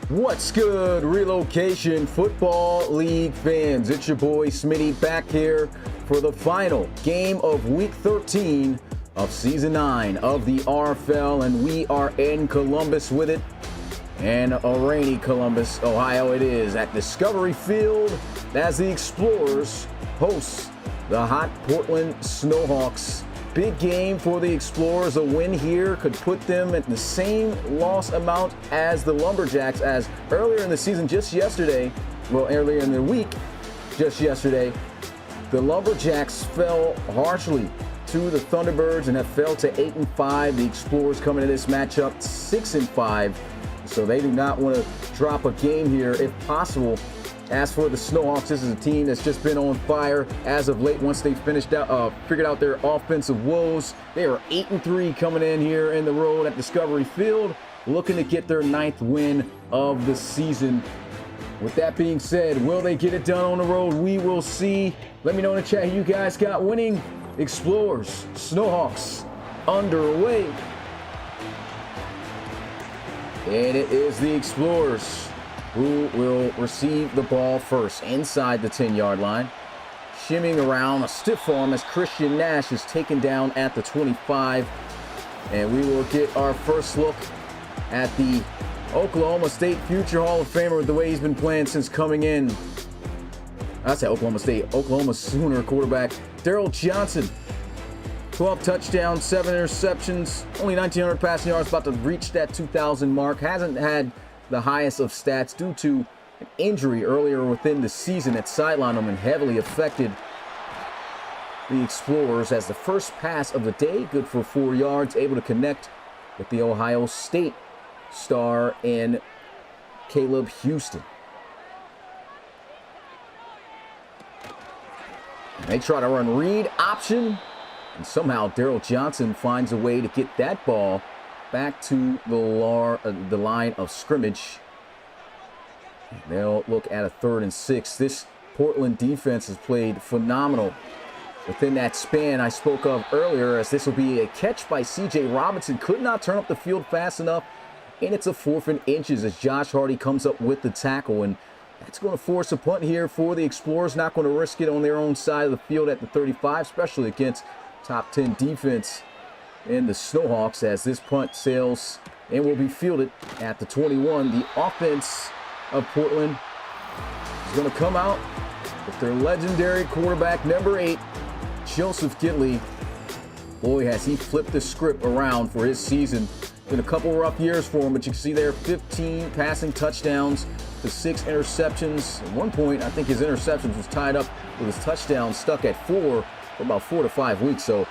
What's good, Relocation Football League fans? It's your boy Smitty back here for the final game of Week 13 of Season 9 of the RFL, and we are in Columbus with it. And a rainy Columbus, Ohio it is, at Discovery Field as the Explorers host the hot Portland Snowhawks. Big game for the Explorers. A win here could put them at the same loss amount as the Lumberjacks, as earlier in the season, earlier in the week, just yesterday, the Lumberjacks fell harshly to the Thunderbirds and have fell to 8-5. The Explorers coming to this matchup 6-5. So they do not want to drop a game here if possible. As for the Snowhawks, this is a team that's just been on fire as of late. Once they figured out their offensive woes, they are 8-3 coming in here in the road at Discovery Field, looking to get their 9th win of the season. With that being said, will they get it done on the road? We will see. Let me know in the chat who you guys got winning. Explorers, Snowhawks, underway. And it is the Explorers who will receive the ball first inside the 10-yard line. Shimming around a stiff arm as Christian Nash is taken down at the 25. And we will get our first look at the Oklahoma State future Hall of Famer with the way he's been playing since coming in. I said Oklahoma State, Oklahoma Sooner quarterback Daryl Johnson. 12 touchdowns, 7 interceptions, only 1,900 passing yards, about to reach that 2,000 mark. Hasn't had the highest of stats due to an injury earlier within the season that sidelined him and heavily affected the Explorers, as the first pass of the day, good for 4 yards, able to connect with the Ohio State star in Caleb Houston. And they try to run read option, and somehow Daryl Johnson finds a way to get that ball back to the line of scrimmage. They'll look at a 3rd and 6. This Portland defense has played phenomenal within that span I spoke of earlier, as this will be a catch by C.J. Robinson. Could not turn up the field fast enough, and it's a 4th and inches as Josh Hardy comes up with the tackle, and that's going to force a punt here for the Explorers. Not going to risk it on their own side of the field at the 35, especially against top 10 defense in the Snowhawks, as this punt sails and will be fielded at the 21. The offense of Portland is going to come out with their legendary quarterback, number 8, Joseph Gidley. Boy, has he flipped the script around for his season. Been a couple rough years for him, but you can see there 15 passing touchdowns to 6 interceptions. At one point, I think his interceptions was tied up with his touchdowns stuck at 4 for about 4 to 5 weeks. So,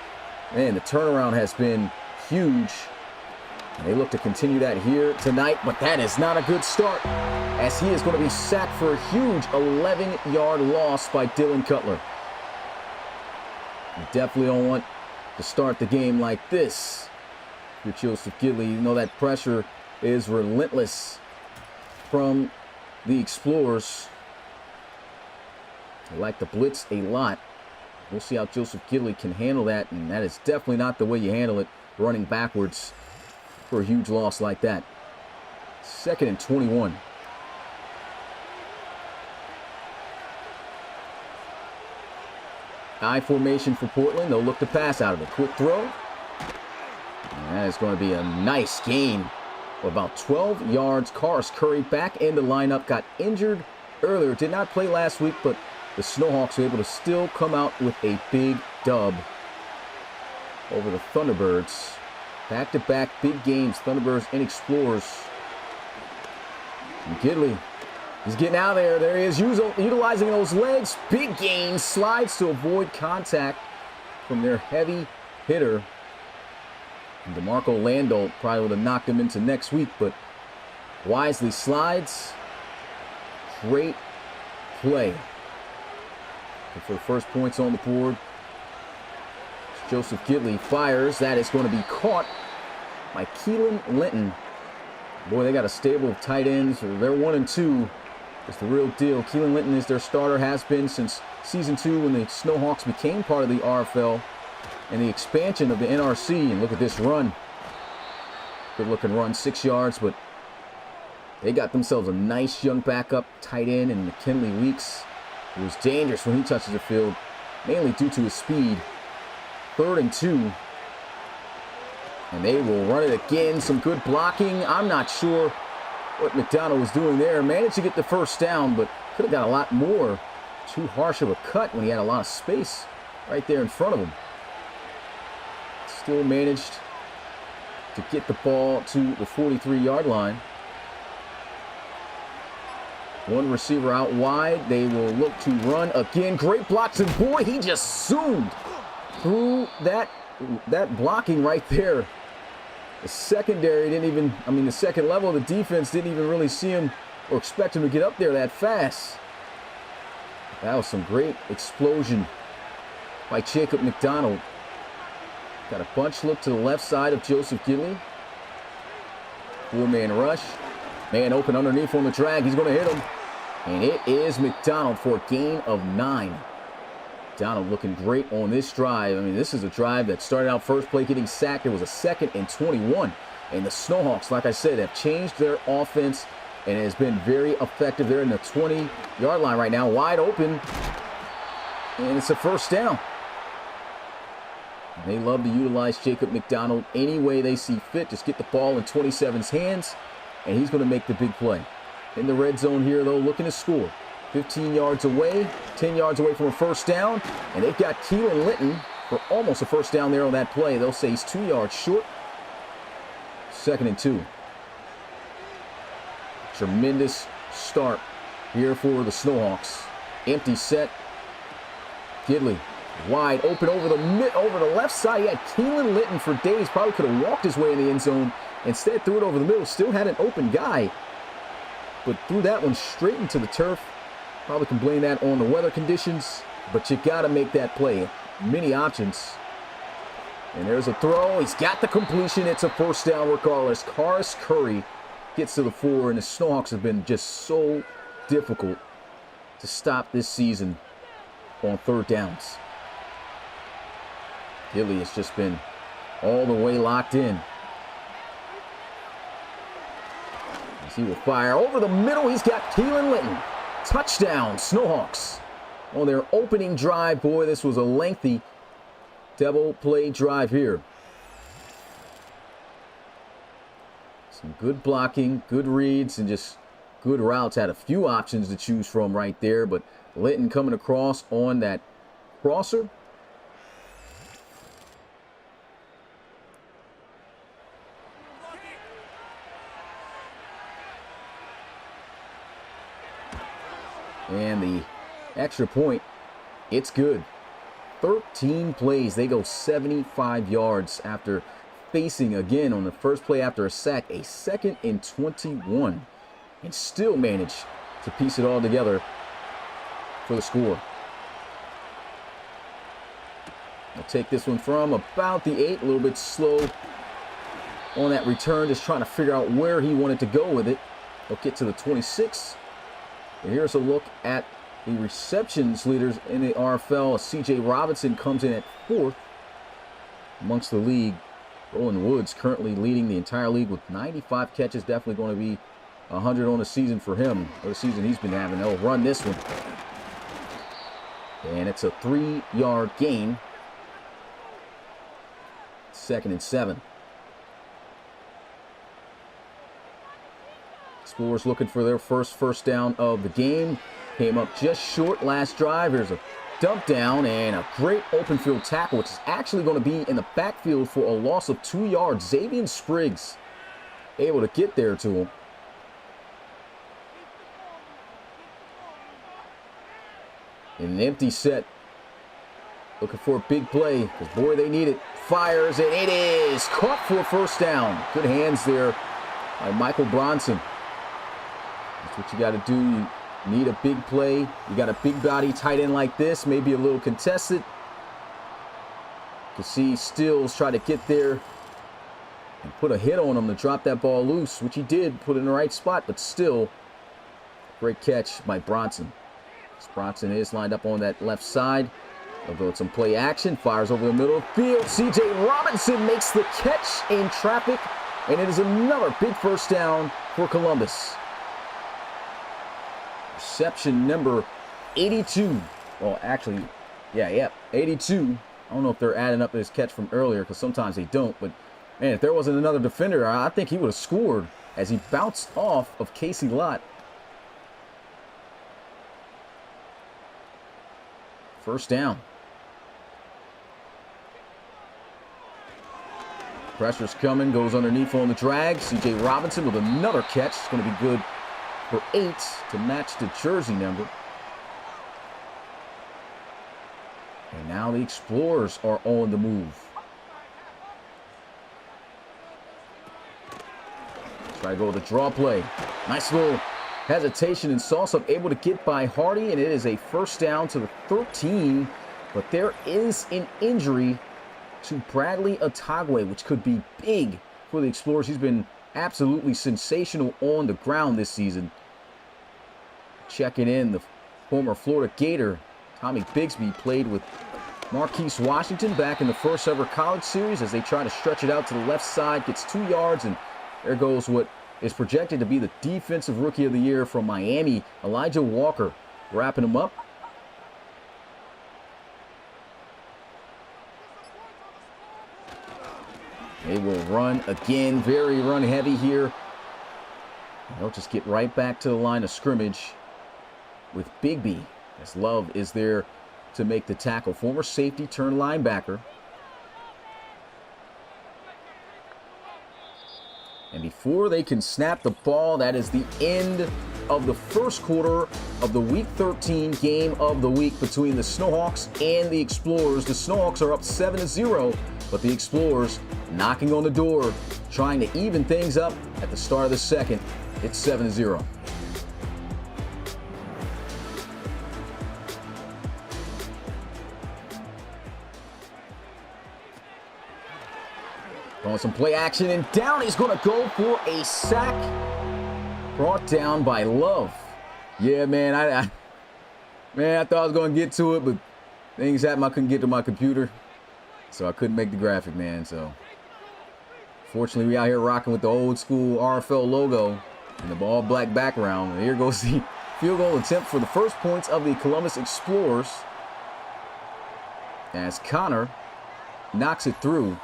man, the turnaround has been huge. And they look to continue that here tonight, but that is not a good start, as he is going to be sacked for a huge 11-yard loss by Dylan Cutler. You definitely don't want to start the game like this. You're Joseph Gidley. You know that pressure is relentless from the Explorers. They like to blitz a lot. We'll see how Joseph Gidley can handle that, and that is definitely not the way you handle it, running backwards for a huge loss like that. 2nd and 21. I formation for Portland. They'll look to pass out of it. Quick throw. And that is going to be a nice gain of about 12 yards. Karis Curry back in the lineup. Got injured earlier. Did not play last week, but the Snowhawks were able to still come out with a big dub over the Thunderbirds. Back-to-back big games, Thunderbirds and Explorers. And Gidley, he's getting out of there. There he is, utilizing those legs. Big gain, slides to avoid contact from their heavy hitter. And DeMarco Lando probably would have knocked him into next week, but wisely slides. Great play. And for the first points on the board, Joseph Gidley fires. That is going to be caught by Keelan Linton. Boy, they got a stable of tight ends. They're 1-2. It's the real deal. Keelan Linton is their starter, has been since Season 2 when the Snowhawks became part of the RFL and the expansion of the NRC. And look at this run. Good looking run, 6 yards, but They got themselves a nice young backup tight end in McKinley Weeks, who was dangerous when he touches the field, mainly due to his speed. 3rd and 2. And they will run it again. Some good blocking. I'm not sure what McDonald was doing there. Managed to get the first down, but could have got a lot more. Too harsh of a cut when he had a lot of space right there in front of him. Still managed to get the ball to the 43-yard line. One receiver out wide. They will look to run again. Great blocks, and boy, he just zoomed through that blocking right there. The secondary didn't even, the second level of the defense didn't even really see him or expect him to get up there that fast. That was some great explosion by Jacob McDonald. Got a bunch look to the left side of Joseph Gidley. 4-man rush. Man open underneath on the drag. He's going to hit him. And it is McDonald for a gain of 9. McDonald looking great on this drive. This is a drive that started out first play getting sacked. It was a 2nd and 21. And the Snowhawks, like I said, have changed their offense and it has been very effective. They're in the 20-yard line right now, wide open. And it's a first down. They love to utilize Jacob McDonald any way they see fit. Just get the ball in 27's hands, and he's going to make the big play. In the red zone here, though, looking to score. 15 yards away, 10 yards away from a first down, and they've got Keelan Litton for almost a first down there on that play. They'll say he's 2 yards short. 2nd and 2. Tremendous start here for the Snowhawks. Empty set. Gidley wide open over the left side. He had Keelan Litton for days. Probably could have walked his way in the end zone. Instead, threw it over the middle. Still had an open guy, but threw that one straight into the turf. Probably can blame that on the weather conditions, but you got to make that play. Many options. And there's a throw. He's got the completion. It's a first down regardless. Karis Curry gets to the 4, and the Snowhawks have been just so difficult to stop this season on 3rd downs. Gidley has just been all the way locked in. As he will fire over the middle. He's got Keelan Litton. Touchdown, Snowhawks. On their opening drive, boy, this was a lengthy double play drive here. Some good blocking, good reads, and just good routes. Had a few options to choose from right there, but Litton coming across on that crosser. And the extra point, it's good. 13 plays. They go 75 yards after facing again on the first play after a sack, a 2nd and 21. And still manage to piece it all together for the score. I'll take this one from about the 8, a little bit slow on that return, just trying to figure out where he wanted to go with it. He'll get to the 26. And here's a look at the receptions leaders in the RFL. C.J. Robinson comes in at 4th amongst the league. Roland Woods currently leading the entire league with 95 catches. Definitely going to be 100 on the season for him. What a season he's been having. They'll run this one. And it's a 3-yard gain. 2nd and 7. Explorers looking for their first down of the game. Came up just short last drive. Here's a dump down and a great open field tackle, which is actually going to be in the backfield for a loss of 2 yards. Xavier Spriggs able to get there to him. In an empty set. Looking for a big play, because boy, they need it. Fires, and it is caught for a first down. Good hands there by Michael Bronson. That's what you got to do. You need a big play. You got a big body tight end like this, maybe a little contested. You can see Stills try to get there and put a hit on him to drop that ball loose, which he did, put it in the right spot, but still, great catch by Bronson. Bronson is lined up on that left side. They'll go with some play action, fires over the middle of the field. C.J. Robinson makes the catch in traffic, and it is another big first down for Columbus. Reception number 82. Well, actually, yeah, 82. I don't know if they're adding up this catch from earlier because sometimes they don't. But, man, if there wasn't another defender, I think he would have scored as he bounced off of Casey Lott. First down. Pressure's coming, goes underneath on the drag. C.J. Robinson with another catch. It's going to be good for 8 to match the jersey number. And now the Explorers are on the move. Try to go with a draw play. Nice little hesitation, and Salsa able to get by Hardy, and it is a first down to the 13. But there is an injury to Bradley Atagwe, which could be big for the Explorers. He's been absolutely sensational on the ground this season. Checking in, the former Florida Gator, Tommy Bigsby, played with Marquise Washington back in the first ever college series as they try to stretch it out to the left side. Gets 2 yards, and there goes what is projected to be the Defensive Rookie of the Year from Miami, Elijah Walker, wrapping him up. They will run again, very run heavy here. They'll just get right back to the line of scrimmage with Bigby, as Love is there to make the tackle. Former safety turned linebacker. And before they can snap the ball, that is the end of the first quarter of the Week 13 game of the week between the Snowhawks and the Explorers. The Snowhawks are up 7-0, but the Explorers knocking on the door, trying to even things up at the start of the second. It's 7-0. Going some play action, and down he's going to go for a sack. Brought down by Love. Yeah, man, I thought I was going to get to it, but things happened. I couldn't get to my computer, so I couldn't make the graphic, man. So, fortunately, we out here rocking with the old school RFL logo and the all black background. And here goes the field goal attempt for the first points of the Columbus Explorers as Connor knocks it through.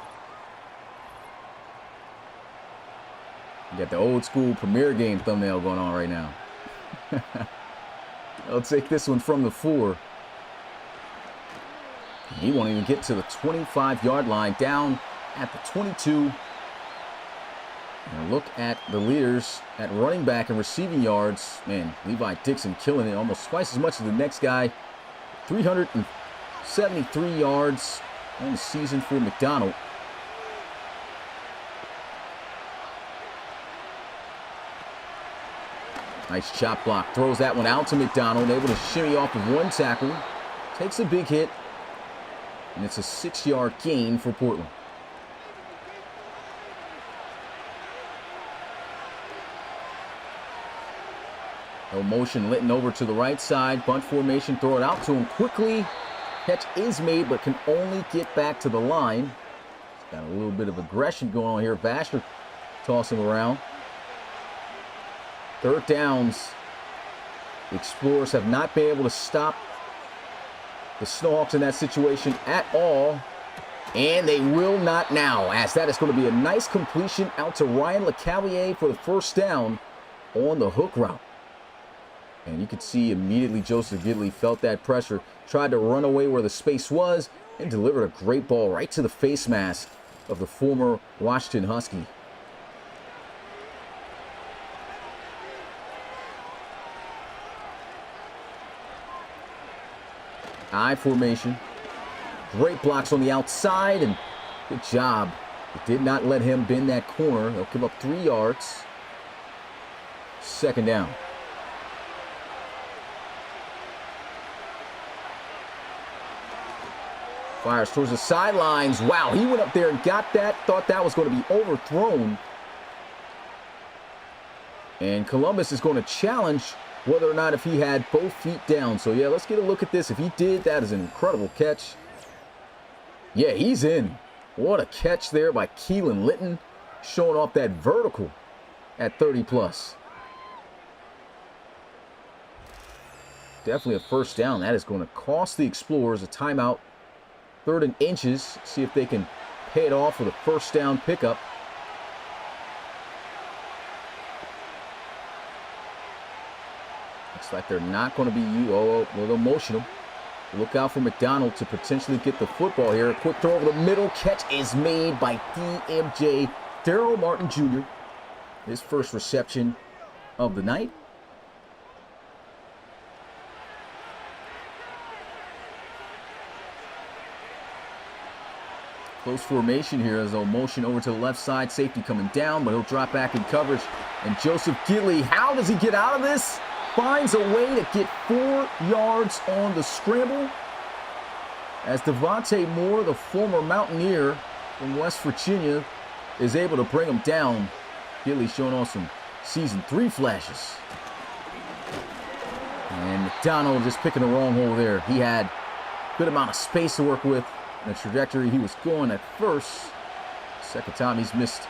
You got the old school Premier Game thumbnail going on right now. I'll take this one from the 4. He won't even get to the 25-yard line, down at the 22. And look at the leaders at running back and receiving yards. Man, Levi Dixon killing it, almost twice as much as the next guy. 373 yards on the season for McDonald. Nice chop block. Throws that one out to McDonald. Able to shimmy off of one tackle. Takes a big hit. And it's a 6-yard gain for Portland. No motion. Litton over to the right side. Bunt formation. Throw it out to him quickly. Catch is made, but can only get back to the line. Got a little bit of aggression going on here. Vasher tossing around. Third downs. The Explorers have not been able to stop the Snowhawks in that situation at all. And they will not now, as that is going to be a nice completion out to Ryan LeCavalier for the first down on the hook route. And you could see immediately Joseph Gidley felt that pressure, tried to run away where the space was, and delivered a great ball right to the face mask of the former Washington Husky. I formation. Great blocks on the outside, and good job. It did not let him bend that corner. They'll give up 3 yards. Second down. Fires towards the sidelines. Wow, he went up there and got that. Thought that was going to be overthrown. And Columbus is going to challenge whether or not if he had both feet down. So, yeah, let's get a look at this. If he did, that is an incredible catch. Yeah, he's in. What a catch there by Keelan Litton, showing off that vertical at 30+. Definitely a first down. That is going to cost the Explorers a timeout. 3rd and inches. See if they can pay it off with a first down pickup. Looks like they're not going to be a little emotional. Look out for McDonald to potentially get the football here. A quick throw over the middle. Catch is made by DMJ Daryl Martin Jr. His first reception of the night. Close formation here as they'll motion over to the left side. Safety coming down, but he'll drop back in coverage. And Joseph Gidley, how does he get out of this? Finds a way to get 4 yards on the scramble. As Devontae Moore, the former Mountaineer from West Virginia, is able to bring him down. Gidley showing off some Season 3 flashes. And McDonald just picking the wrong hole there. He had a good amount of space to work with. The trajectory he was going at first. Second time he's missed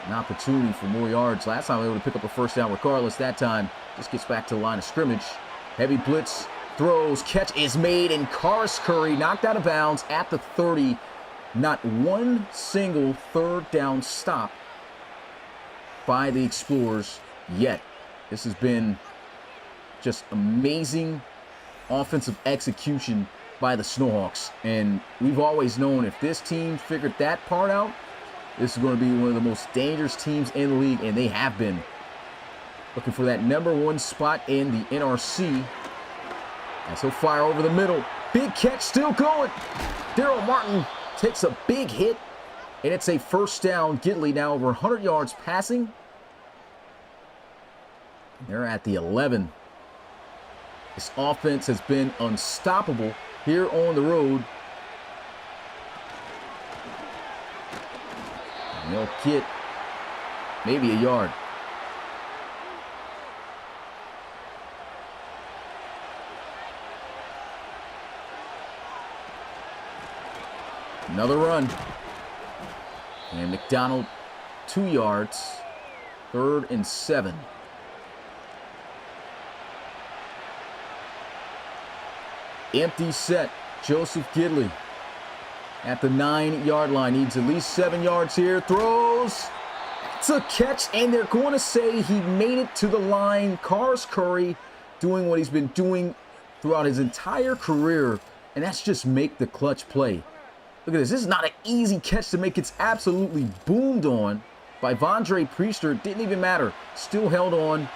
an opportunity for more yards. Last time he was able to pick up a first down regardless. That time just gets back to the line of scrimmage. Heavy blitz, throws, catch is made, and Karis Curry knocked out of bounds at the 30. Not one single 3rd down stop by the Explorers yet. This has been just amazing offensive execution by the Snowhawks. And we've always known if this team figured that part out, this is going to be one of the most dangerous teams in the league, and they have been. Looking for that #1 spot in the NRC. As he'll fire over the middle. Big catch still going. Daryl Martin takes a big hit, and it's a first down. Gidley now over 100 yards passing. They're at the 11. This offense has been unstoppable here on the road. And they'll get maybe a yard. Another run. And McDonald, 2 yards. 3rd and 7. Empty set. Joseph Gidley at the 9-yard line. Needs at least 7 yards here. Throws. It's a catch, and they're going to say he made it to the line. Karis Curry doing what he's been doing throughout his entire career, and that's just make the clutch play. Look at this. This is not an easy catch to make. It's absolutely boomed on by Vondre Priester. Didn't even matter. Still held on.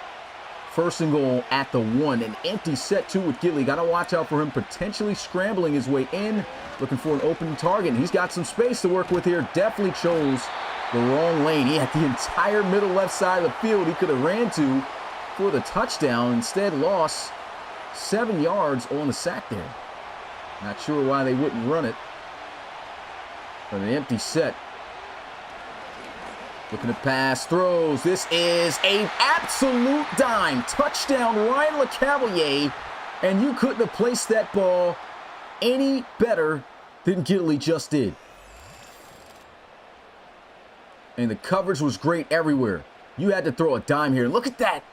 1st and goal at the 1. An empty set, too, with Gidley. Got to watch out for him potentially scrambling his way in. Looking for an open target. He's got some space to work with here. Definitely chose the wrong lane. He had the entire middle left side of the field he could have ran to for the touchdown. Instead, lost 7 yards on the sack there. Not sure why they wouldn't run it. But an empty set. Looking to pass, throws. This is an absolute dime. Touchdown, Ryan LeCavalier. And you couldn't have placed that ball any better than Gidley just did. And the coverage was great everywhere. You had to throw a dime here. Look at that.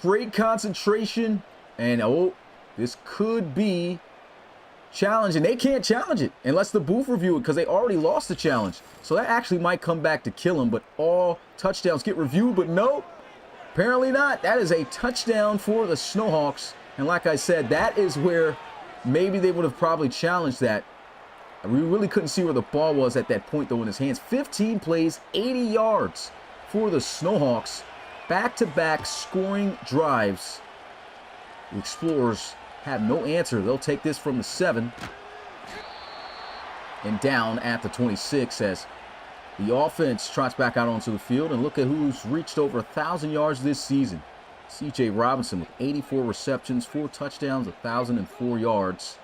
Great concentration. And, oh, this could be challenging. They can't challenge it unless the booth review it because they already lost the challenge. So that actually might come back to kill him. But all touchdowns get reviewed. But no, apparently not. That is a touchdown for the Snowhawks. And like I said, that is where maybe they would have probably challenged that. We really couldn't see where the ball was at that point, though, in his hands. 15 plays, 80 yards for the Snowhawks. Back-to-back scoring drives. The Explorers have no answer. They'll take this from the 7 and down at the 26 as the offense trots back out onto the field. And look at who's reached over 1,000 yards this season. C.J. Robinson with 84 receptions, 4 touchdowns, 1,004 yards.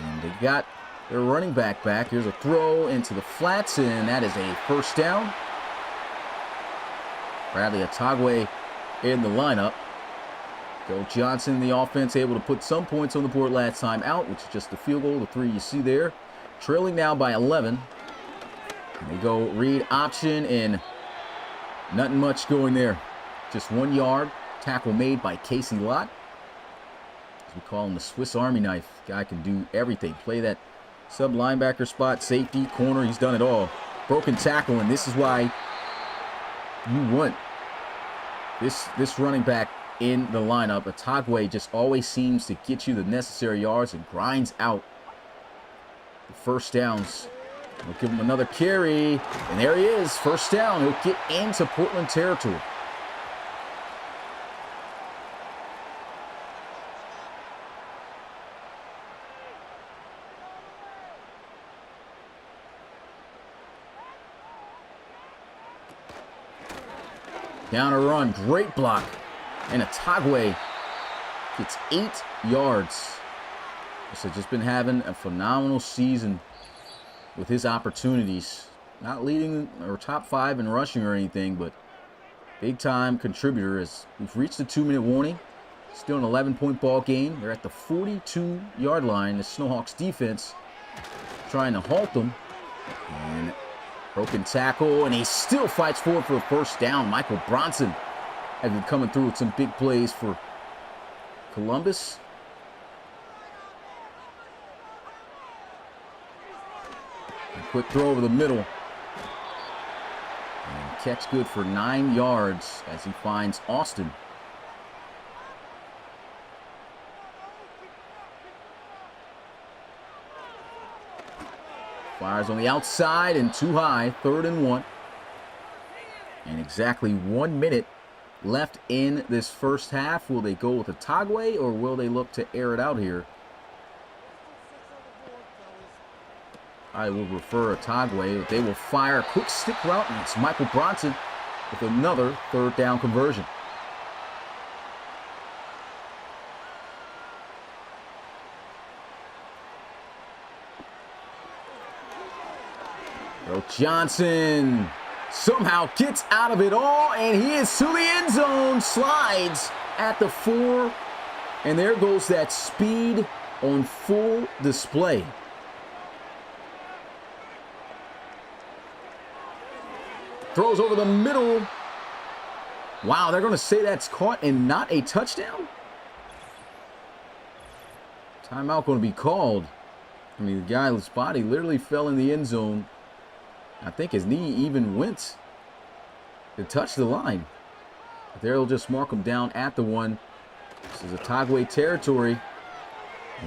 And they got their running back back. Here's a throw into the flats, and that is a first down. Bradley Atagwe in the lineup. Joe Johnson, the offense, able to put some points on the board last time out, which is just the field goal, the 3 you see there. Trailing now by 11. And they go read option, and nothing much going there. Just 1 yard. tackle made by Casey Lott. As we call him the Swiss Army knife. Guy can do everything. Play that sub linebacker spot, safety, corner. He's done it all. Broken tackle, and this is why you want this running back in the lineup. Atagwe just always seems to get you the necessary yards and grinds out the first downs. We'll give him another carry, and there he is, first down. He'll get into Portland territory. Down a run, great block, and Atagwe gets 8 yards. So just been having a phenomenal season with his opportunities. Not leading or top 5 in rushing or anything, but big time contributor as we've reached the 2-minute warning. Still an 11-point ball game. They're at the 42-yard line. The Snowhawks defense trying to halt them. And broken tackle, and he still fights forward for a first down. Michael Bronson has been coming through with some big plays for Columbus. A quick throw over the middle. And catch good for 9 yards as he finds Austin. Fires on the outside and too high, 3rd and 1. And exactly 1 minute left in this first half. Will they go with Atagwe or will they look to air it out here? I will refer Atagwe. They will fire a quick stick route, and it's Michael Bronson with another 3rd down conversion. Johnson somehow gets out of it all, and he is to the end zone, slides at the 4, and there goes that speed on full display. Throws over the middle. Wow, they're going to say that's caught and not a touchdown? Timeout going to be called. I mean, the guy's body literally fell in the end zone. I think his knee even went to touch the line. But they'll just mark him down at the 1. This is Atagwe territory.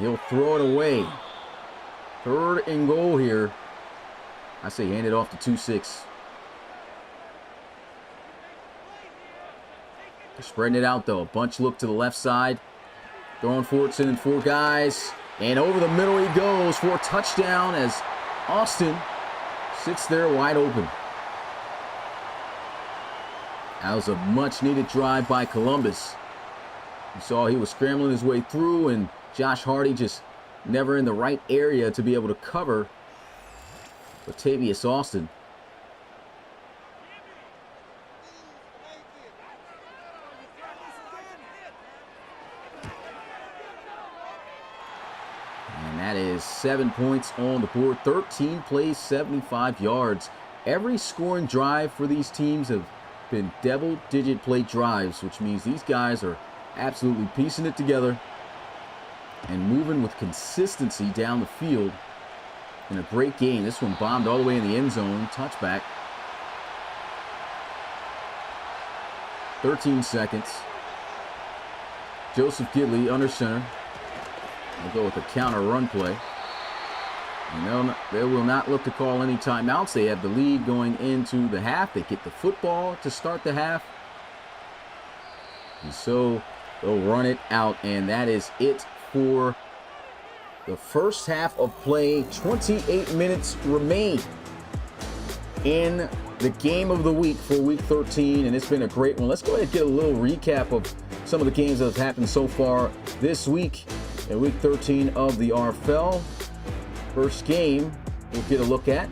He'll throw it away. 3rd and goal here. I say hand it off to 2-6. They're spreading it out though. A bunch look to the left side. Throwing for it, sending 4 guys. And over the middle he goes for a touchdown as Austin sits there wide open. That was a much-needed drive by Columbus. You saw he was scrambling his way through, and Josh Hardy just never in the right area to be able to cover Latavius Austin. That is 7 points on the board, 13 plays, 75 yards. Every scoring drive for these teams have been double-digit play drives, which means these guys are absolutely piecing it together and moving with consistency down the field in a great game. This one bombed all the way in the end zone, touchback. 13 seconds. Joseph Gidley under center. We'll go with a counter run play. And they will not look to call any timeouts. They have the lead going into the half. They get the football to start the half. And so they'll run it out. And that is it for the first half of play. 28 minutes remain in the game of the week for week 13. And it's been a great one. Let's go ahead and get a little recap of some of the games that have happened so far this week. In week 13 of the RFL. First game we'll get a look at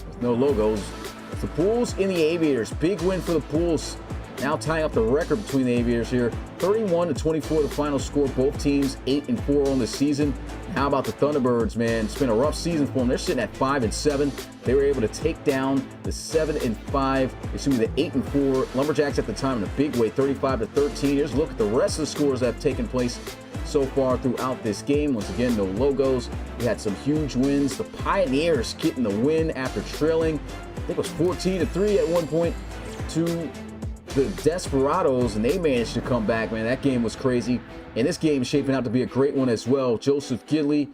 with no logos. It's the Pools and the Aviators. Big win for the Pools. now tying up the record between the Aviators here. 31-24 the final score. Both teams 8-4 on the season. How about the Thunderbirds, man? It's been a rough season for them. They're sitting at 5-7. They were able to take down the 7-5, excuse me, the 8-4 Lumberjacks at the time in a big way, 35-13. Here's a look at the rest of the scores that have taken place so far throughout this game. Once again, no logos. We had some huge wins. The Pioneers getting the win after trailing, I think it was 14-3 at one point, to the Desperados, and they managed to come back, man. That game was crazy. And this game is shaping out to be a great one as well. Joseph Gidley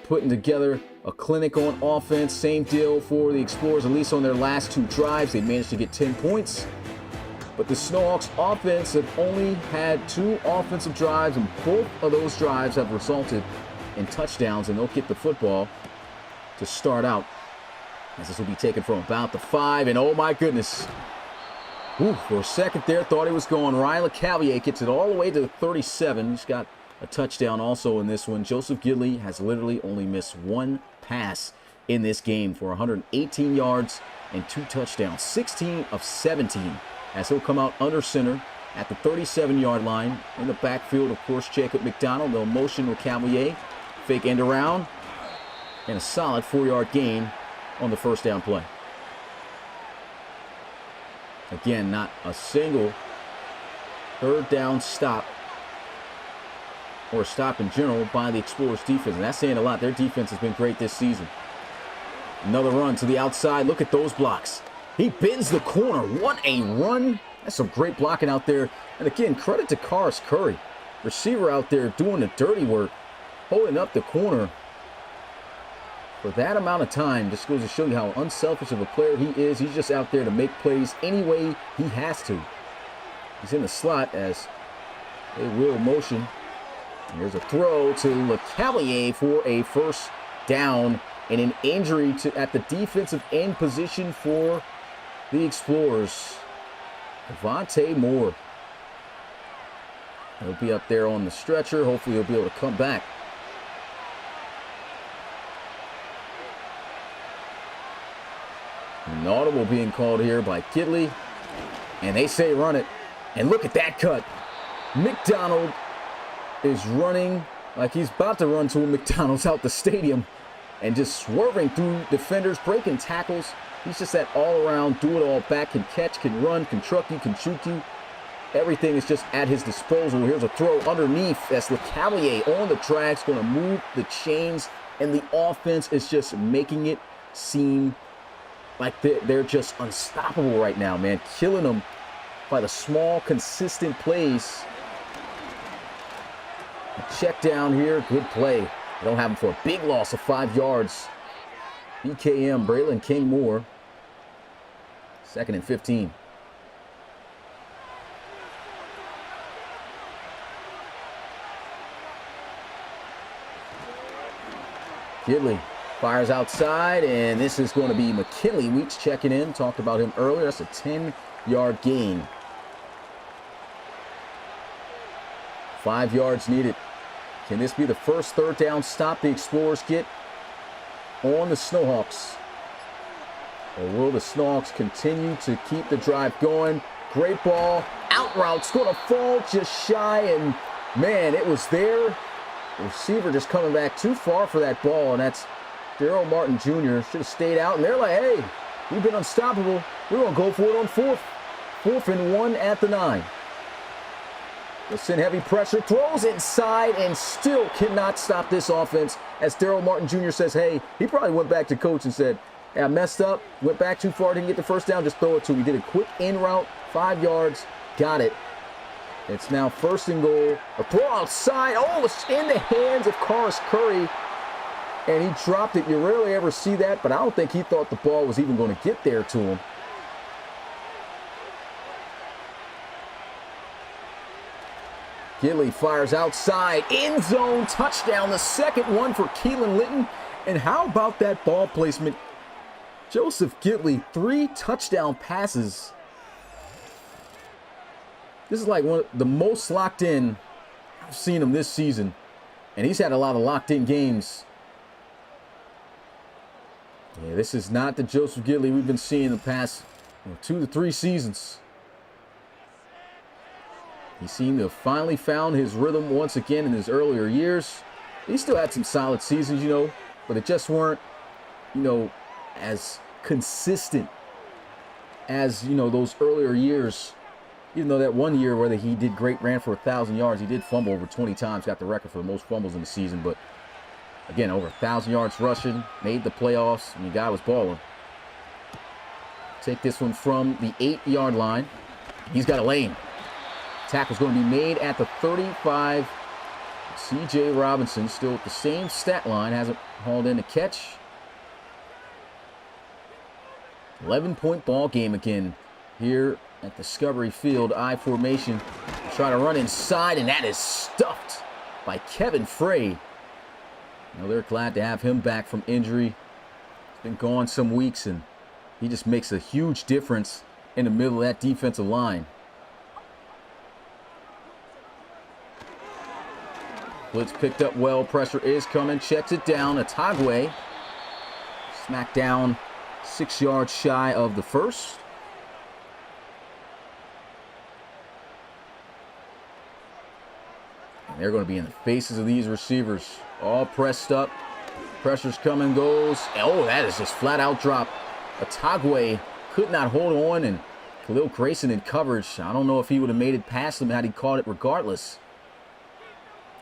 putting together a clinic on offense. Same deal for the Explorers, at least on their last 2 drives. They managed to get 10 points. But the Snowhawks offense have only had 2 offensive drives, and both of those drives have resulted in touchdowns, and they'll get the football to start out, as this will be taken from about the 5, and oh my goodness. Ooh, for a second there, thought he was going. Ryan LeCavalier gets it all the way to the 37. He's got a touchdown also in this one. Joseph Gidley has literally only missed 1 pass in this game for 118 yards and 2 touchdowns. 16 of 17, as he'll come out under center at the 37-yard line. In the backfield, of course, Jacob McDonald. They'll motion LeCavalier. Fake end around. And a solid 4-yard gain on the first down play. Again, not a single third down stop or stop in general by the Explorers defense. And that's saying a lot. Their defense has been great this season. Another run to the outside. Look at those blocks. He bends the corner. What a run. That's some great blocking out there. And again, credit to Karis Curry. Receiver out there doing the dirty work, holding up the corner for that amount of time. Just goes to show you how unselfish of a player he is. He's just out there to make plays any way he has to. He's in the slot as they will motion. And here's a throw to LeCavalier for a first down, and an injury at the defensive end position for the Explorers. Devontae Moore. He'll be up there on the stretcher. Hopefully he'll be able to come back. An audible being called here by Gidley. And they say run it. And look at that cut. McDonald is running like he's about to run to a McDonald's out the stadium. And just swerving through defenders, breaking tackles. He's just that all-around, do-it-all back. Can catch, can run, can truck you, can shoot you. Everything is just at his disposal. Here's a throw underneath. That's LeCavalier on the tracks, going to move the chains. And the offense is just making it seem like they're just unstoppable right now, man. Killing them by the small, consistent plays. A check down here, good play. They don't have him for a big loss of 5 yards. BKM, Braylon King Moore. 2nd and 15. Gidley fires outside, and this is going to be McKinley Weeks checking in. Talked about him earlier. That's a 10-yard gain. 5 yards needed. Can this be the first third down stop the Explorers get on the Snowhawks? Or will the Snowhawks continue to keep the drive going? Great ball. Out route's going to fall just shy, and man, it was there. The receiver just coming back too far for that ball, and that's Daryl Martin Jr. Should have stayed out, and they're like, hey, we've been unstoppable. We're going to go for it on 4th. 4th and 1 at the 9. They'll send heavy pressure, throws inside, and still cannot stop this offense. As Daryl Martin Jr. says, hey, he probably went back to coach and said, hey, I messed up, went back too far, didn't get the first down, just throw it to him. He did a quick in route, 5 yards, got it. It's now 1st and goal. A throw outside. Oh, it's in the hands of Karis Curry. And he dropped it. You rarely ever see that, but I don't think he thought the ball was even going to get there to him. Gidley fires outside. End zone touchdown. The second one for Keelan Litton. And how about that ball placement? Joseph Gidley, 3 touchdown passes. This is like one of the most locked in I've seen him this season. And he's had a lot of locked in games. Yeah, this is not the Joseph Gidley we've been seeing the past 2 to 3 seasons. He seemed to have finally found his rhythm once again in his earlier years. He still had some solid seasons, but it just weren't, as consistent as, those earlier years. Even though that one year where he did great, ran for 1,000 yards, he did fumble over 20 times, got the record for the most fumbles in the season. But again, over 1,000 yards rushing, made the playoffs. Guy was balling. Take this one from the 8-yard line. He's got a lane. Tackle's going to be made at the 35. C.J. Robinson still at the same stat line, hasn't hauled in a catch. 11-point ball game again here at Discovery Field. I formation. Try to run inside, and that is stuffed by Kevin Frey. They're glad to have him back from injury. He's been gone some weeks, and he just makes a huge difference in the middle of that defensive line. Blitz picked up well. Pressure is coming. Checks it down. Atagwe smacked down 6 yards shy of the first. And they're going to be in the faces of these receivers. All pressed up. Pressure's coming, goes. Oh, that is just flat out drop. Atagwe could not hold on, and Khalil Grayson in coverage. I don't know if he would have made it past him had he caught it regardless.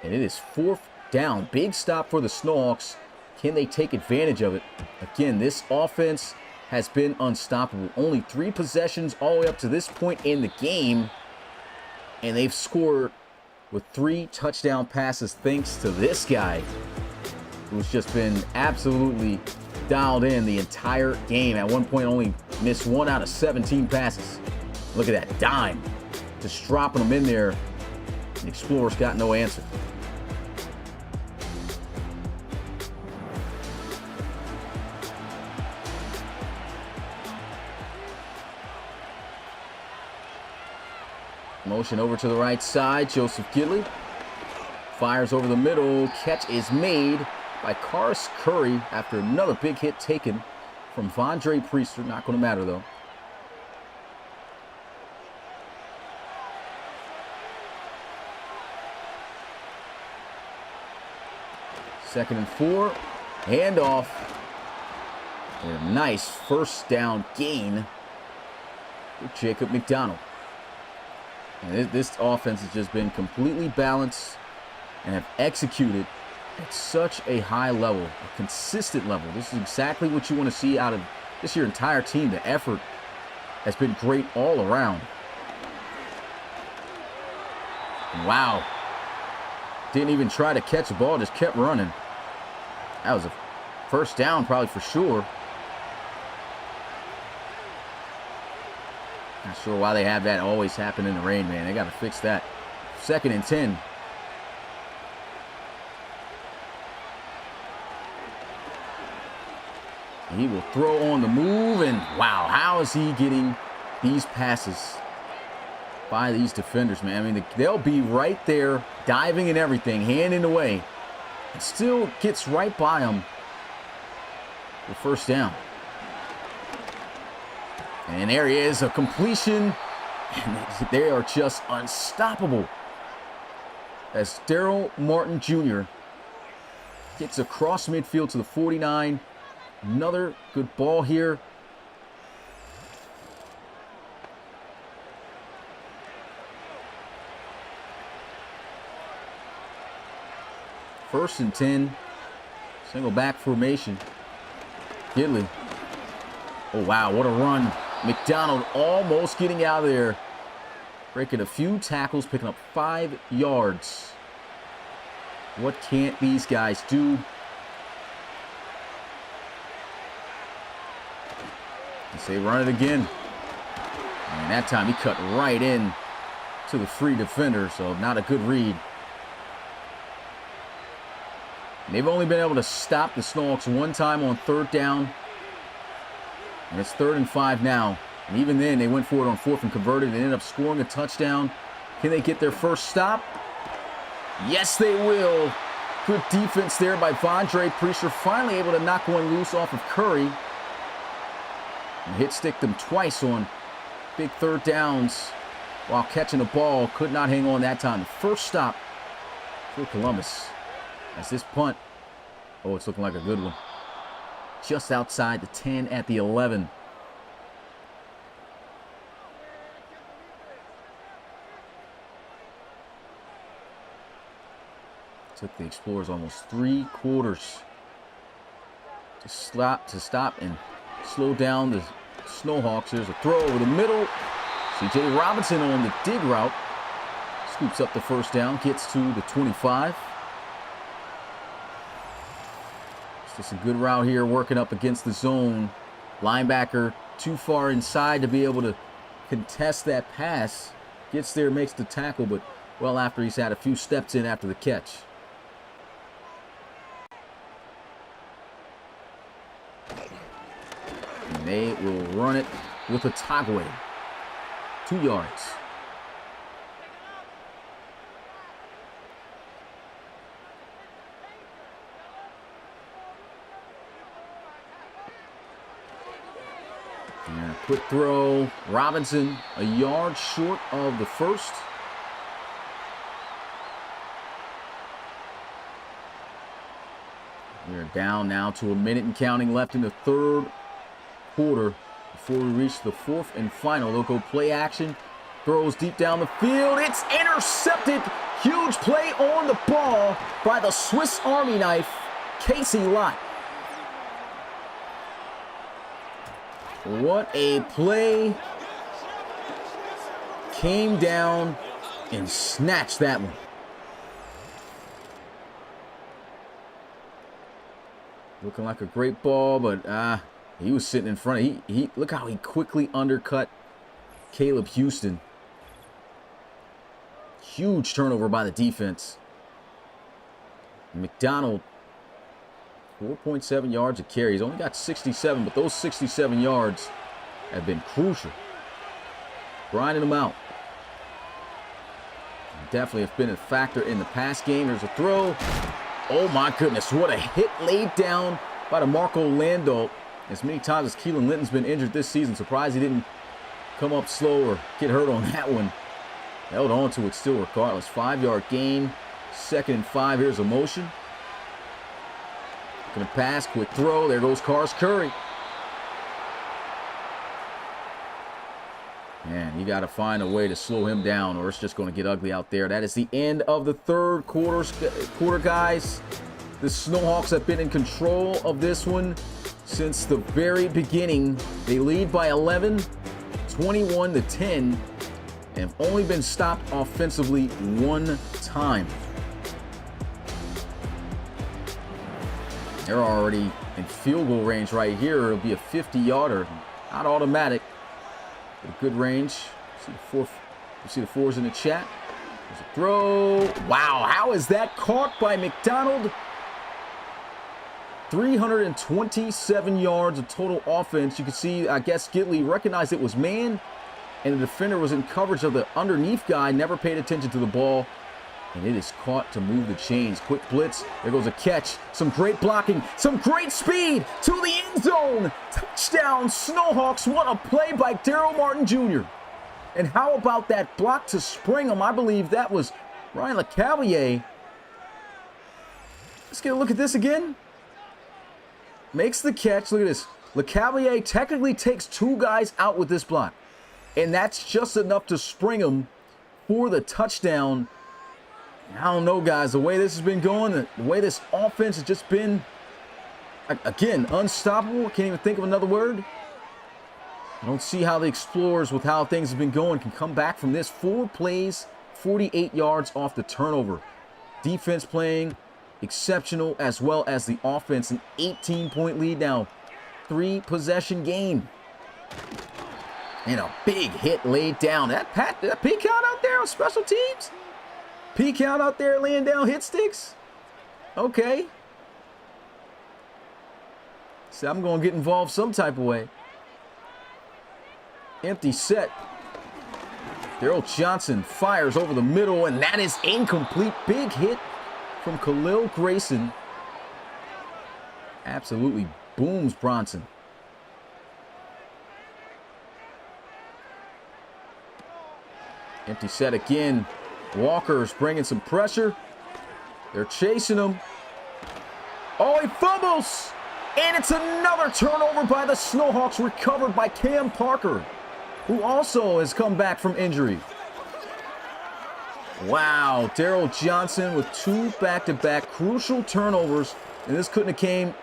And it is 4th down. Big stop for the Snowhawks. Can they take advantage of it? Again, this offense has been unstoppable. Only 3 possessions all the way up to this point in the game. And they've scored with 3 touchdown passes thanks to this guy, who's just been absolutely dialed in the entire game. At one point only missed 1 out of 17 passes. Look at that dime. Just dropping them in there. The Explorers got no answer. Motion over to the right side. Joseph Gidley fires over the middle. Catch is made by Karis Curry after another big hit taken from Vondre Priester. Not going to matter, though. Second and 4. Handoff. And a nice first down gain for Jacob McDonald. And this offense has just been completely balanced and have executed at such a high level, a consistent level. This is exactly what you want to see out of this your entire team. The effort has been great all around. Wow. Didn't even try to catch the ball, just kept running. That was a first down probably for sure. Not sure why they have that always happen in the rain, man. They got to fix that. 2nd and 10. He will throw on the move, and wow, how is he getting these passes by these defenders, man? I mean, they'll be right there, diving and everything, handing away, and still gets right by them for first down. And there he is, a completion, and they are just unstoppable. As Daryl Martin Jr. gets across midfield to the 49. Another good ball here. First and 10. Single back formation. Gidley. Oh, wow, what a run. McDonald almost getting out of there. Breaking a few tackles, picking up 5 yards. What can't these guys do? They run it again. And that time he cut right in to the free defender, so not a good read. And they've only been able to stop the Snowhawks one time on 3rd down. And it's 3rd and 5 now. And even then, they went for it on 4th and converted and ended up scoring a touchdown. Can they get their first stop? Yes, they will. Good defense there by Vondre Priester. Finally able to knock one loose off of Curry. And hit stick them twice on big 3rd downs while catching the ball. Could not hang on that time. First stop for Columbus. As this punt, oh, it's looking like a good one. Just outside the 10 at the 11. Took the Explorers almost 3 quarters to stop and slow down the Snowhawks. There's a throw over the middle. C.J. Robinson on the dig route. Scoops up the first down, gets to the 25. It's just a good route here, working up against the zone. Linebacker too far inside to be able to contest that pass. Gets there, makes the tackle, but well after he's had a few steps in after the catch. And they will run it with a Tagway. 2 yards. And a quick throw. Robinson a yard short of the first. We're down now to a minute and counting left in the third quarter before we reach the fourth and final. They'll go play action. Throws deep down the field. It's intercepted. Huge play on the ball by the Swiss Army knife, Casey Lott. What a play. Came down and snatched that one. Looking like a great ball, but he was sitting in front. He look how he quickly undercut Caleb Houston. Huge turnover by the defense. McDonald, 4.7 yards a carry. He's only got 67, but those 67 yards have been crucial. Grinding them out. Definitely have been a factor in the pass game. There's a throw. Oh my goodness, what a hit laid down by DeMarco Landolt. As many times as Keelan Linton's been injured this season, surprised he didn't come up slow or get hurt on that one. Held on to it still regardless. 5-yard gain, 2nd and 5. Here's a motion. Gonna pass, quick throw. There goes Cars Curry. Man, you got to find a way to slow him down or it's just going to get ugly out there. That is the end of the third quarter, guys. The Snowhawks have been in control of this one since the very beginning. They lead by 11, 21-10, and have only been stopped offensively 1 time. They're already in field goal range right here. It'll be a 50-yarder, not automatic. A good range. You see the fours in the chat. There's a throw. Wow, how is that caught by McDonald? 327 yards of total offense. You can see, I guess, Gidley recognized it was man, and the defender was in coverage of the underneath guy, never paid attention to the ball, and it is caught to move the chains. Quick blitz. There goes a catch. Some great blocking. Some great speed to the end zone. Touchdown, Snowhawks. What a play by Daryl Martin Jr. And how about that block to spring him? I believe that was Ryan LeCavalier. Let's get a look at this again. Makes the catch. Look at this. LeCavalier technically takes 2 guys out with this block. And that's just enough to spring him for the touchdown. I don't know, guys, the way this has been going, the way this offense has just been, again, unstoppable. Can't even think of another word. I don't see how the Explorers, with how things have been going, can come back from this. 4 plays, 48 yards off the turnover. Defense playing exceptional, as well as the offense. An 18-point lead now. 3-possession game. And a big hit laid down. That peek out out there on special teams? Peek out out there laying down hit sticks? Okay. See, I'm going to get involved some type of way. Empty set. Daryl Johnson fires over the middle, and that is incomplete. Big hit from Khalil Grayson. Absolutely booms Bronson. Empty set again. Walker's bringing some pressure. They're chasing him. Oh, he fumbles! And it's another turnover by the Snowhawks, recovered by Cam Parker, who also has come back from injury. Wow, Daryl Johnson with 2 back-to-back crucial turnovers, and this couldn't have came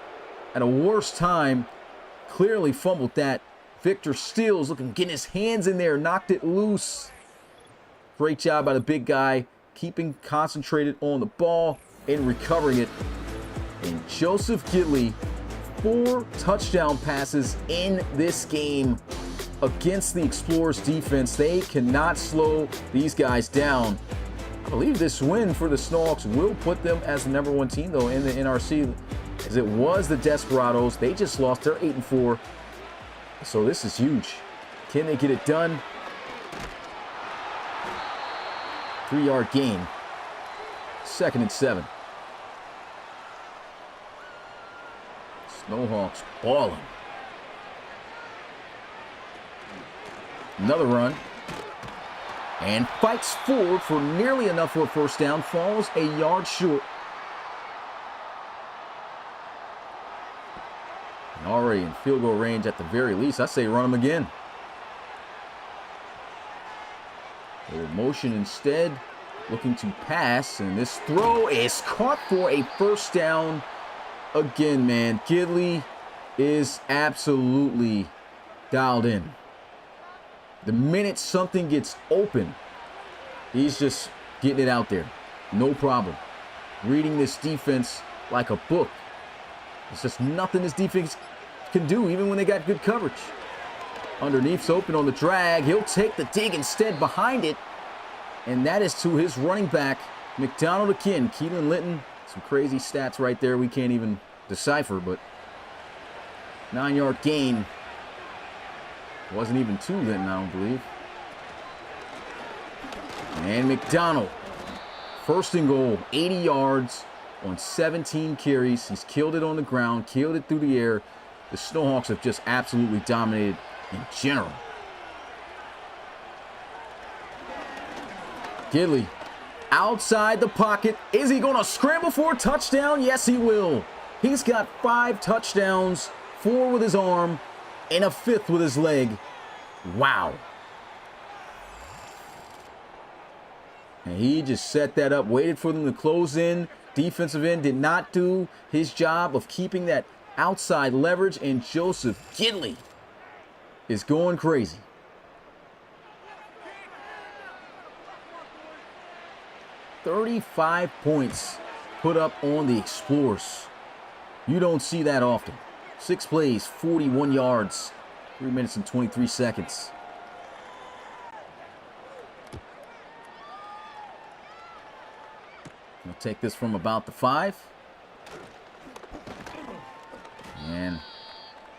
at a worse time. Clearly fumbled that. Victor Steele's getting his hands in there, knocked it loose. Great job by the big guy, keeping concentrated on the ball and recovering it. And Joseph Gidley, 4 touchdown passes in this game against the Explorers defense. They cannot slow these guys down. I believe this win for the Snowhawks will put them as the #1 team, though, in the NRC, as it was the Desperados. They just lost. They're 8-4. So this is huge. Can they get it done? 3-yard gain. 2nd and 7. Snowhawks balling. Another run. And fights forward for nearly enough for a first down. Falls a yard short. And already in field goal range at the very least. I say run him again. They will motion instead. Looking to pass. And this throw is caught for a first down. Again, man, Gidley is absolutely dialed in. The minute something gets open, he's just getting it out there. No problem. Reading this defense like a book. It's just nothing this defense can do, even when they got good coverage. Underneath's open on the drag. He'll take the dig instead behind it. And that is to his running back, McDonald again. Keelan Linton. Some crazy stats right there we can't even decipher, but 9-yard gain. Wasn't even to Linton, I don't believe. And McDonald, 1st and goal, 80 yards on 17 carries. He's killed it on the ground, killed it through the air. The Snowhawks have just absolutely dominated in general. Gidley outside the pocket. Is he going to scramble for a touchdown? Yes, he will. He's got 5 touchdowns, 4 with his arm, and a 5th with his leg. Wow. And he just set that up, waited for them to close in. Defensive end did not do his job of keeping that outside leverage, and Joseph Gidley is going crazy. "35 points put up on the Explorers. You don't see that often. 6 plays, 41 yards, 3 minutes and 23 seconds. We'll take this from about the 5. And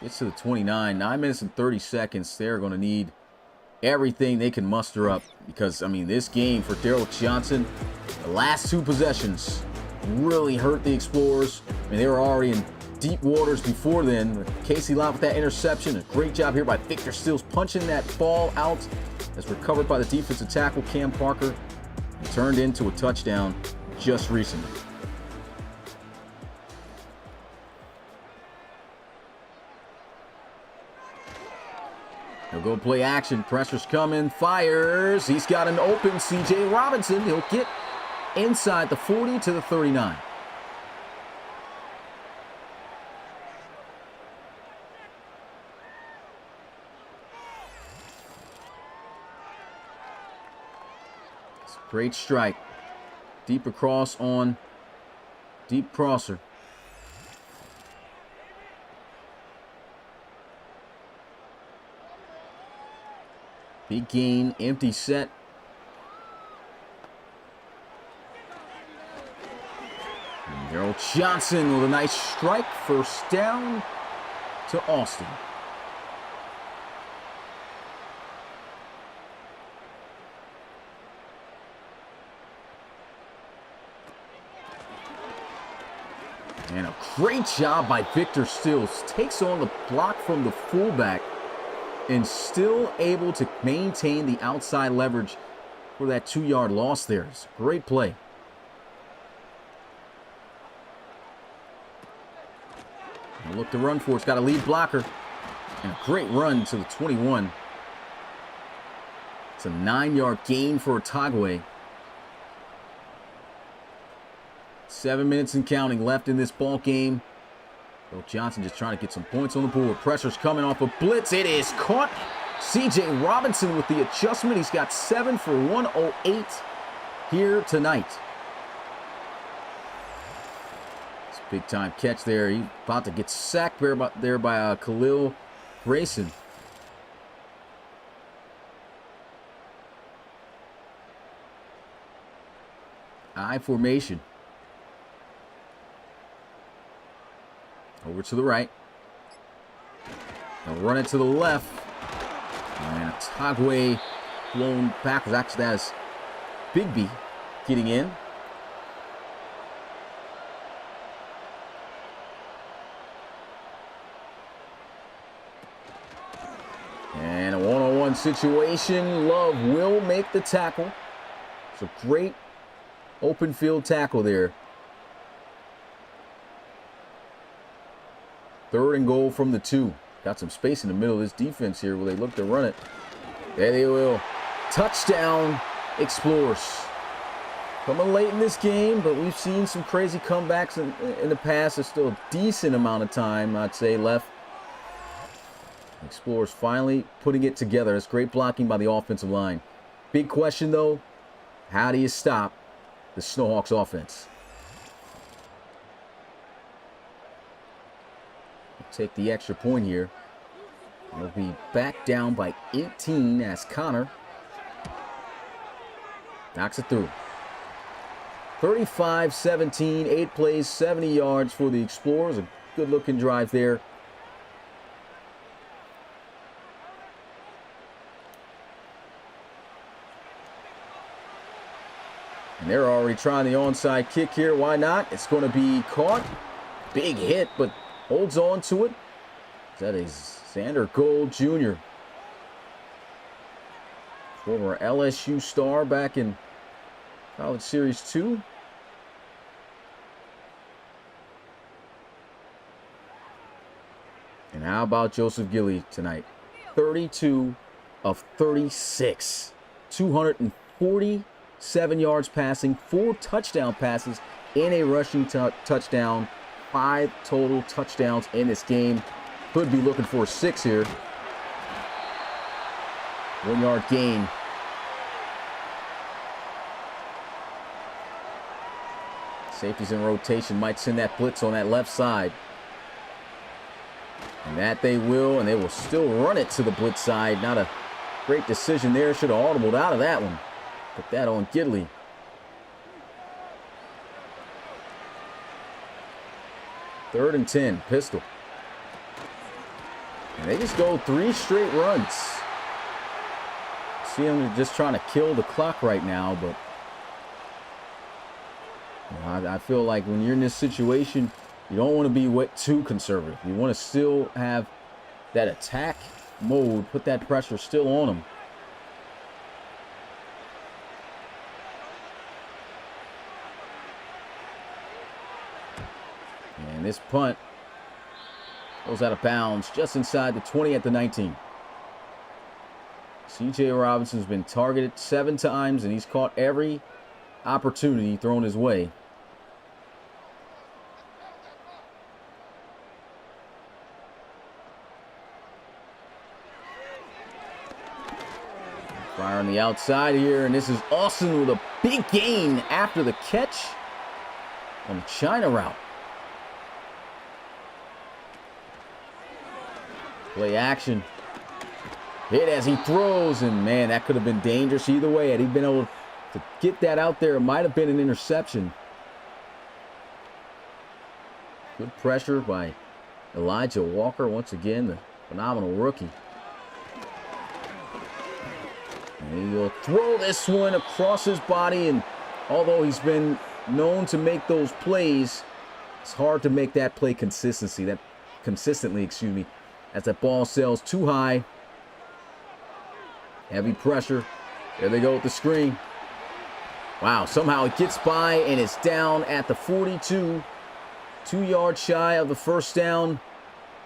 gets to the 29. 9 minutes and 30 seconds. They're going to need everything they can muster up, because, I mean, this game for Daryl Johnson, the last 2 possessions really hurt the Explorers. I mean, they were already in deep waters before then. Casey Lott with that interception. A great job here by Victor Steele punching that ball out. That's recovered by the defensive tackle, Cam Parker, and turned into a touchdown just recently. He'll go play action. Pressure's coming. Fires. He's got an open C.J. Robinson. He'll get inside the 40 to the 39. It's a great strike. Deep across on deep crosser. Big gain, empty set. And Daryl Johnson with a nice strike. First down to Austin. And a great job by Victor Steele. Takes on the block from the fullback and still able to maintain the outside leverage for that 2-yard loss there. It's a great play. Now look to run for. It's got a lead blocker. And a great run to the 21. It's a 9-yard gain for Otagwe. 7 minutes and counting left in this ball game. Bill Johnson just trying to get some points on the board. Pressure's coming off a blitz. It is caught. C.J. Robinson with the adjustment. He's got 7 for 108 here tonight. It's a big-time catch there. He's about to get sacked there by Khalil Grayson. I formation. Over to the right. They'll run it to the left. And Otagwe blown backwards. Actually, that is Bigby getting in. And a one-on-one situation. Love will make the tackle. It's a great open field tackle there. 3rd and goal from the 2. Got some space in the middle of this defense here where they look to run it. There they will. Touchdown, Explorers. Coming late in this game, but we've seen some crazy comebacks in the past. There's still a decent amount of time, I'd say, left. Explorers finally putting it together. It's great blocking by the offensive line. Big question, though, how do you stop the Snowhawks offense? Take the extra point here. They'll be back down by 18 as Connor knocks it through. 35-17, 8 plays, 70 yards for the Explorers. A good-looking drive there. And they're already trying the onside kick here. Why not? It's going to be caught. Big hit, but holds on to it. That is Xander Gold Jr. Former LSU star back in College Series 2. And how about Joseph Gilly tonight? 32 of 36. 247 yards passing, 4 touchdown passes, and a rushing touchdown. 5 total touchdowns in this game. Could be looking for 6 here. 1-yard gain. Safeties in rotation might send that blitz on that left side. And that they will, and they will still run it to the blitz side. Not a great decision there. Should have audibled out of that one. Put that on Gidley. 3rd and 10, pistol. And they just go 3 straight runs. See them just trying to kill the clock right now, but I feel like when you're in this situation, you don't want to be too conservative. You want to still have that attack mode, put that pressure still on them. And this punt goes out of bounds just inside the 20 at the 19. C.J. Robinson's been targeted 7 times, and he's caught every opportunity thrown his way. Fire on the outside here, and this is Austin with a big gain after the catch on the China route. Play action. Hit as he throws, and man, that could have been dangerous either way. Had he been able to get that out there, it might have been an interception. Good pressure by Elijah Walker. Once again, the phenomenal rookie. And he'll throw this one across his body, and although he's been known to make those plays, it's hard to make that play consistently, as that ball sails too high. Heavy pressure. There they go with the screen. Wow, somehow it gets by and it's down at the 42. 2 yards shy of the first down.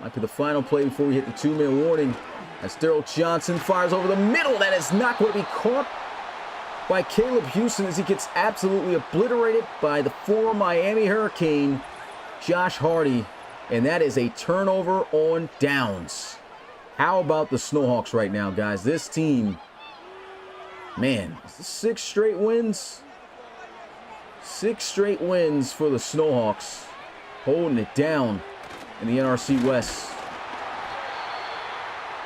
Might be the final play before we hit the 2-minute warning. As Daryl Johnson fires over the middle. That is not going to be caught by Caleb Houston as he gets absolutely obliterated by the former Miami Hurricane, Josh Hardy. And that is a turnover on downs. How about the Snowhawks right now, guys? This team, man, 6 straight wins. 6 straight wins for the Snowhawks. Holding it down in the NRC West.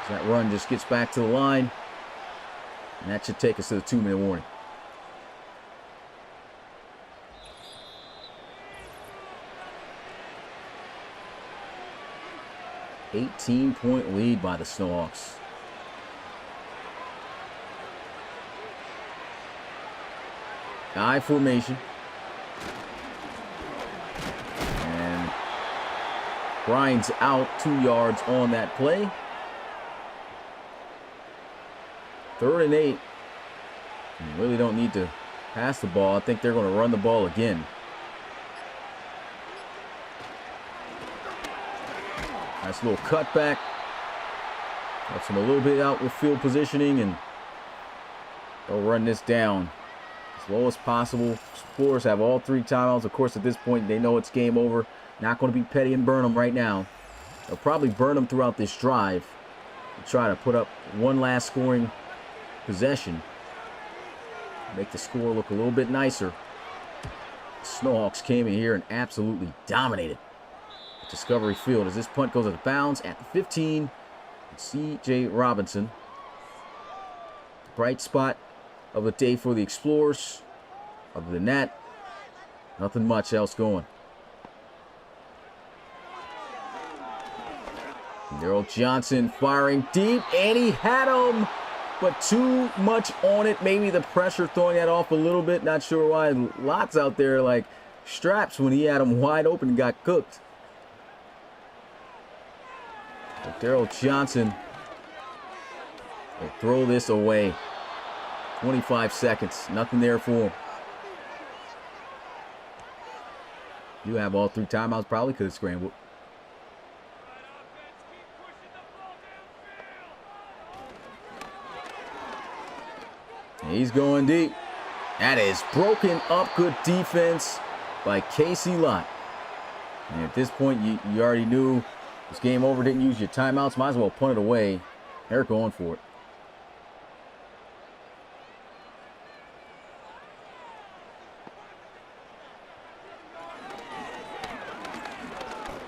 So that run just gets back to the line. And that should take us to the 2-minute warning. $18-point lead by the Snowhawks. I formation. And grinds out 2 yards on that play. 3rd and 8. You really don't need to pass the ball. I think they're going to run the ball again. Nice little cutback. Helps them a little bit out with field positioning, and they'll run this down as low as possible. Explorers have all 3 timeouts. Of course, at this point, they know it's game over. Not going to be petty and burn them right now. They'll probably burn them throughout this drive and try to put up one last scoring possession. Make the score look a little bit nicer. The Snowhawks came in here and absolutely dominated Discovery Field as this punt goes out of bounds at the 15. C.J. Robinson. Bright spot of the day for the Explorers. Other than that, nothing much else going. Daryl Johnson firing deep, and he had him, but too much on it. Maybe the pressure throwing that off a little bit. Not sure why. Lots out there like straps when he had him wide open and got cooked. Daryl Johnson will throw this away. 25 seconds. Nothing there for him. You have all 3 timeouts. Probably could have scrambled. He's going deep. That is broken up. Good defense by Casey Lott. And at this point, you already knew this game over. Didn't use your timeouts. Might as well punt it away. They're going for it.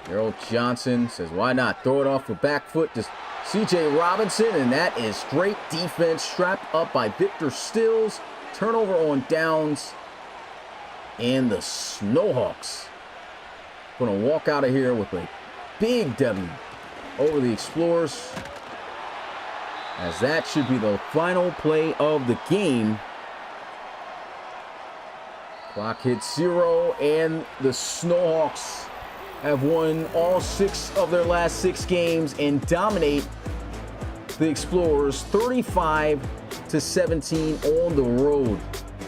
Daryl Johnson says, why not? Throw it off the back foot to C.J. Robinson, and that is great defense. Strapped up by Victor Stills. Turnover on downs. And the Snowhawks going to walk out of here with a big W over the Explorers, as that should be the final play of the game. Clock hits 0, and the Snowhawks have won all 6 of their last 6 games and dominate the Explorers 35-17 on the road.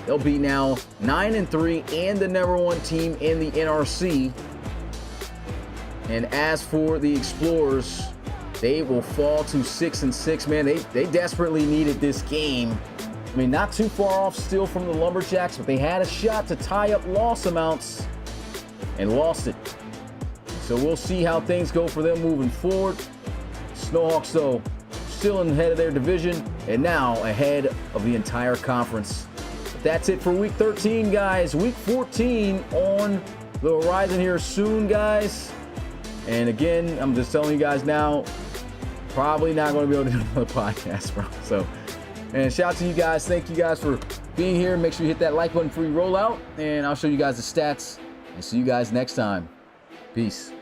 They'll be now 9-3 and the #1 team in the NRC. And as for the Explorers, they will fall to 6-6. Man, they desperately needed this game. I mean, not too far off still from the Lumberjacks, but they had a shot to tie up loss amounts and lost it. So we'll see how things go for them moving forward. Snowhawks, though, still in the head of their division and now ahead of the entire conference. But that's it for Week 13, guys. Week 14 on the horizon here soon, guys. And again, I'm just telling you guys now, probably not going to be able to do another podcast, bro. So, and shout out to you guys. Thank you guys for being here. Make sure you hit that like button before you roll out. And I'll show you guys the stats. And see you guys next time. Peace.